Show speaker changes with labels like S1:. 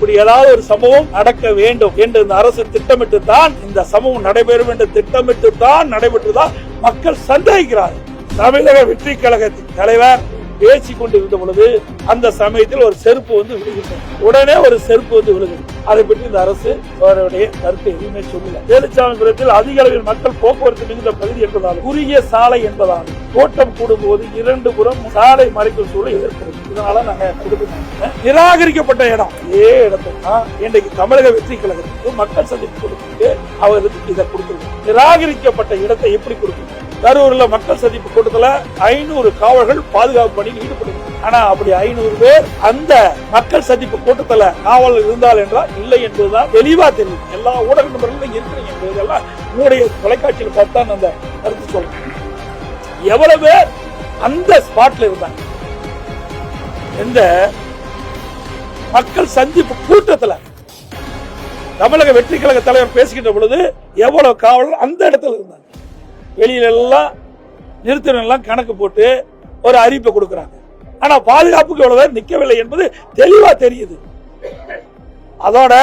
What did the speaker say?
S1: இப்படி ஏதாவது ஒரு சம்பவம் நடக்க வேண்டும் என்று இந்த அரசு திட்டமிட்டு தான் இந்த சம்பவம் நடைபெறும் என்று திட்டமிட்டு தான் நடைபெற்றுதான் மக்கள் சந்தேகிக்கிறார்கள். தமிழக வெற்றி கழகத்தின் தலைவர் பேசிக் கொண்டிருந்த பொழுது அந்த சமயத்தில் ஒரு செருப்பு வந்து விழுகிறது. உடனே ஒரு செருப்பு வந்து விழுகிறது. அதை பற்றி இந்த அரசு அவருடைய கருத்து எதுவுமே சொல்லல. வேலுச்சாமிபுரத்தில் அதிக அளவில் மக்கள் போக்குவரத்து மிகுந்த பகுதி என்பதால், குறுகிய சாலை என்பதால் கூட்டம் கூடும் போது 2 புறம் சாலை மறைக்கும் சூழல் ஏற்படும். இதனால நாங்க கொடுக்கணும். நிராகரிக்கப்பட்ட இடம் இதே இடத்துல இன்றைக்கு தமிழக வெற்றி கழகத்துக்கு மக்கள் சந்திப்பு கொடுத்து அவருக்கு இதை கொடுத்துருக்கோம். நிராகரிக்கப்பட்ட இடத்தை எப்படி கொடுக்கணும்? கரூர்ல மக்கள் சந்திப்பு கூட்டத்துல 500 காவலர்கள் பாதுகாப்பு பணியில் ஈடுபடுகிறார். ஆனா அப்படி 500 பேர் அந்த மக்கள் சந்திப்பு கூட்டத்துல காவலர்கள் இருந்தால் என்றால் இல்லை என்பதுதான் தெளிவா தெரியும். எல்லா ஊடக நபர்களும் இருக்கிறீங்க என்பதெல்லாம் உங்களுடைய தொலைக்காட்சியில் பார்த்தா அந்த கருத்து சொல்றேன். எவ்வளவு பேர் அந்த ஸ்பாட்ல இருந்தாங்க? எந்த மக்கள் சந்திப்பு கூட்டத்துல தமிழக வெற்றி கழக தலைவர் பேசுகின்ற பொழுது எவ்வளவு காவலர்கள் அந்த இடத்துல இருந்தாங்க? வெளியில எல்லாம் நிறுத்தலாம் கணக்கு போட்டு ஒரு அறிவிப்பை கொடுக்கிறாங்க. ஆனா பாதுகாப்புக்கு எவ்வளவு பேர் நிக்கவில்லை என்பது தெளிவா தெரியுது. அதோட